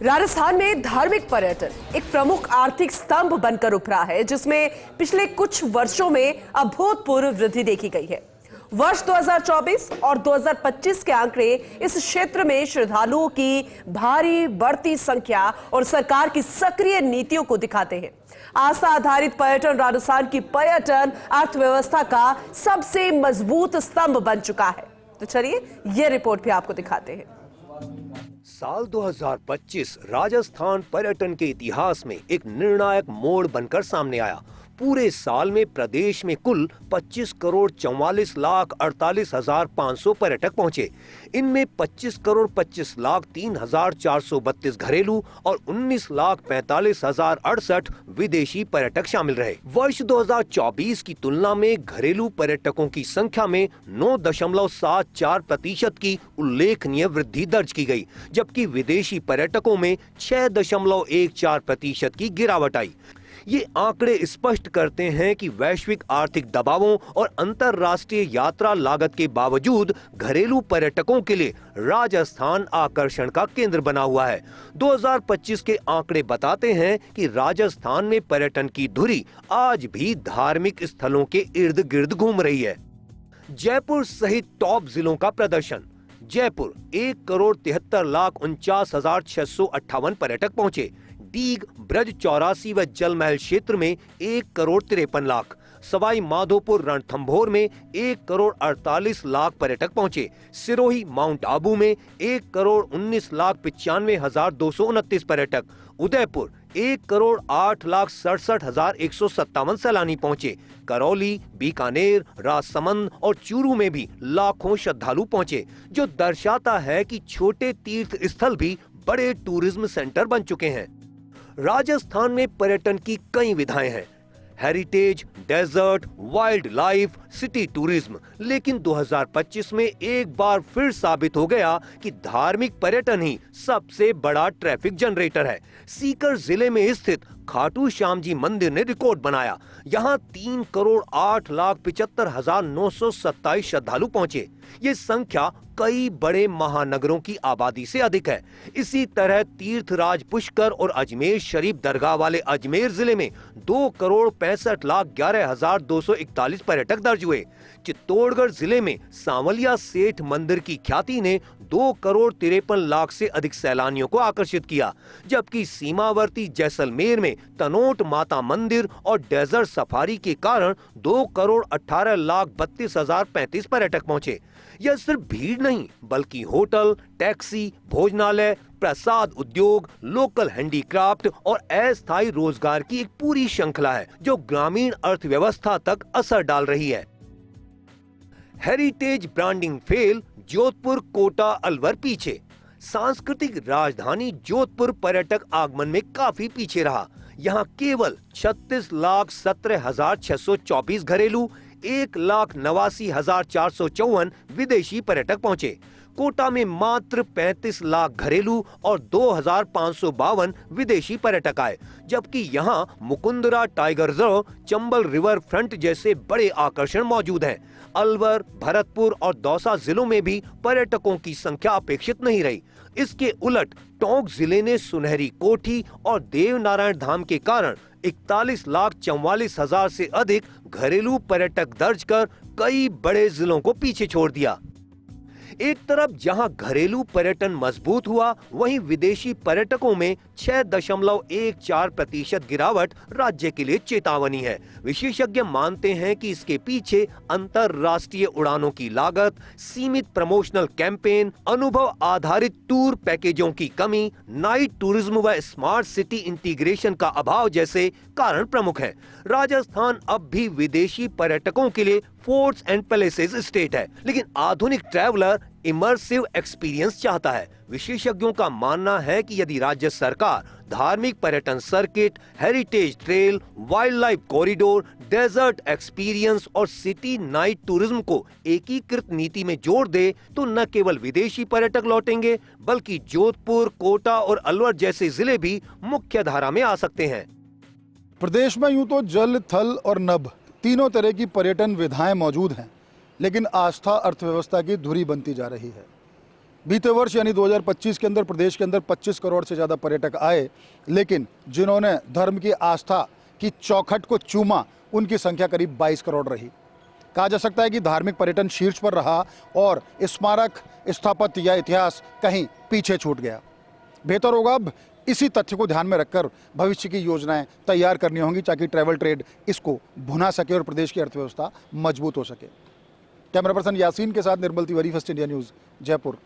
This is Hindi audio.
राजस्थान में धार्मिक पर्यटन एक प्रमुख आर्थिक स्तंभ बनकर उभरा है, जिसमें पिछले कुछ वर्षों में अभूतपूर्व वृद्धि देखी गई है। वर्ष 2024 और 2025 के आंकड़े इस क्षेत्र में श्रद्धालुओं की भारी बढ़ती संख्या और सरकार की सक्रिय नीतियों को दिखाते हैं। आस्था आधारित पर्यटन राजस्थान की पर्यटन अर्थव्यवस्था का सबसे मजबूत स्तंभ बन चुका है। तो चलिए यह रिपोर्ट भी आपको दिखाते हैं। साल 2025 राजस्थान पर्यटन के इतिहास में एक निर्णायक मोड़ बनकर सामने आया। पूरे साल में प्रदेश में कुल 25 करोड़ 44 लाख 48,500 पर्यटक पहुंचे। इनमें 25 करोड़ 25 लाख 3,432 घरेलू और 19 लाख 45,068 विदेशी पर्यटक शामिल रहे। वर्ष 2024 की तुलना में घरेलू पर्यटकों की संख्या में 9.74% की उल्लेखनीय वृद्धि दर्ज की गई, जबकि विदेशी पर्यटकों में 6.14% की गिरावट आई। ये आंकड़े स्पष्ट करते हैं कि वैश्विक आर्थिक दबावों और अंतर्राष्ट्रीय यात्रा लागत के बावजूद घरेलू पर्यटकों के लिए राजस्थान आकर्षण का केंद्र बना हुआ है। 2025 के आंकड़े बताते हैं कि राजस्थान में पर्यटन की धुरी आज भी धार्मिक स्थलों के इर्द गिर्द घूम रही है। जयपुर सहित टॉप जिलों का प्रदर्शन। जयपुर 1,73,49,658 पर्यटक पहुंचे। डीग, ब्रज 84 व जल महल क्षेत्र में 1,53,00,000, सवाई माधोपुर रणथंभौर में 1,48,00,000 पर्यटक पहुंचे। सिरोही माउंट आबू में 1,19,95,229 पर्यटक। उदयपुर 1,08,67,157 सैलानी पहुंचे। करौली, बीकानेर, राजसमंद और चूरू में भी लाखों श्रद्धालु पहुंचे, जो दर्शाता है कि छोटे तीर्थ स्थल भी बड़े टूरिज्म सेंटर बन चुके हैं। राजस्थान में पर्यटन की कई विधाएं हैं, heritage, desert, wildlife, city tourism. लेकिन 2025 में एक बार फिर साबित हो गया कि धार्मिक पर्यटन ही सबसे बड़ा ट्रैफिक जनरेटर है। सीकर जिले में स्थित खाटू श्याम जी मंदिर ने रिकॉर्ड बनाया। यहाँ 3,08,75,927 श्रद्धालु पहुंचे। ये संख्या कई बड़े महानगरों की आबादी से अधिक है। इसी तरह तीर्थराज पुष्कर और अजमेर शरीफ दरगाह वाले अजमेर जिले में 2,65,11,241 पर्यटक दर्ज हुए। चित्तौड़गढ़ जिले में सांवलिया सेठ मंदिर की ख्याति ने 2,53,00,000 से अधिक सैलानियों को आकर्षित किया, जबकि सीमावर्ती जैसलमेर में तनोट माता मंदिर और डेजर्ट सफारी के कारण 2,18,32,035 पर्यटक पहुंचे। यह सिर्फ भीड़ नहीं, बल्कि होटल, टैक्सी, भोजनालय, प्रसाद उद्योग, लोकल हैंडीक्राफ्ट और अस्थायी रोजगार की एक पूरी श्रृंखला है, जो ग्रामीण अर्थव्यवस्था तक असर डाल रही है। Heritage branding fail, Jodhpur, Kota, Alwar पीछे। सांस्कृतिक राजधानी जोधपुर पर्यटक आगमन में काफी पीछे रहा। यहाँ केवल 36,17,624 घरेलू, 1,89,454 विदेशी पर्यटक पहुंचे। कोटा में मात्र 35 लाख घरेलू और 2,552 विदेशी पर्यटक आए, जबकि यहाँ Mukundra tiger reserve, Chambal river front जैसे बड़े आकर्षण मौजूद हैं। अलवर, भरतपुर और दौसा जिलों में भी पर्यटकों की संख्या अपेक्षित नहीं रही। इसके उलट टोंक जिले ने सुनहरी कोठी और देवनारायण धाम के कारण 41,44,000 से अधिक घरेलू पर्यटक दर्ज कर कई बड़े जिलों को पीछे छोड़ दिया। एक तरफ जहां घरेलू पर्यटन मजबूत हुआ, वहीं विदेशी पर्यटकों में 6.14% गिरावट राज्य के लिए चेतावनी है। विशेषज्ञ मानते हैं कि इसके पीछे अंतरराष्ट्रीय उड़ानों की लागत, सीमित प्रमोशनल कैंपेन, अनुभव आधारित टूर पैकेजों की कमी, नाइट टूरिज्म व स्मार्ट सिटी इंटीग्रेशन का अभाव जैसे कारण प्रमुख हैं। राजस्थान अब भी विदेशी पर्यटकों के लिए फोर्ट्स एंड पैलेसेस स्टेट है, लेकिन आधुनिक ट्रैवलर इमर्सिव एक्सपीरियंस चाहता है। विशेषज्ञों का मानना है कि यदि राज्य सरकार धार्मिक पर्यटन circuit, heritage trail, wildlife corridor, desert experience और सिटी नाइट टूरिज्म को एकीकृत नीति में जोड़ दे, तो न केवल विदेशी पर्यटक लौटेंगे, बल्कि जोधपुर, कोटा और अलवर जैसे जिले भी मुख्य धारा में आ सकते हैं। प्रदेश में यूं तो जल, थल और नभ तीनों तरह की पर्यटन विधाएं मौजूद हैं, लेकिन आस्था अर्थव्यवस्था की धुरी बनती जा रही है। बीते वर्ष यानी 2025 के अंदर प्रदेश के अंदर 25 करोड़ से ज़्यादा पर्यटक आए, लेकिन जिन्होंने धर्म की आस्था की चौखट को चूमा उनकी संख्या करीब 22 करोड़ रही। कहा जा सकता है कि धार्मिक पर्यटन शीर्ष पर रहा और स्मारक स्थापत्य या इतिहास कहीं पीछे छूट गया। बेहतर होगा अब इसी तथ्य को ध्यान में रखकर भविष्य की योजनाएं तैयार करनी होंगी ताकि ट्रैवल ट्रेड इसको भुना सके और प्रदेश की अर्थव्यवस्था मजबूत हो सके। कैमरा पर्सन यासीन के साथ Nirmal Tiwari, First India News, Jaipur.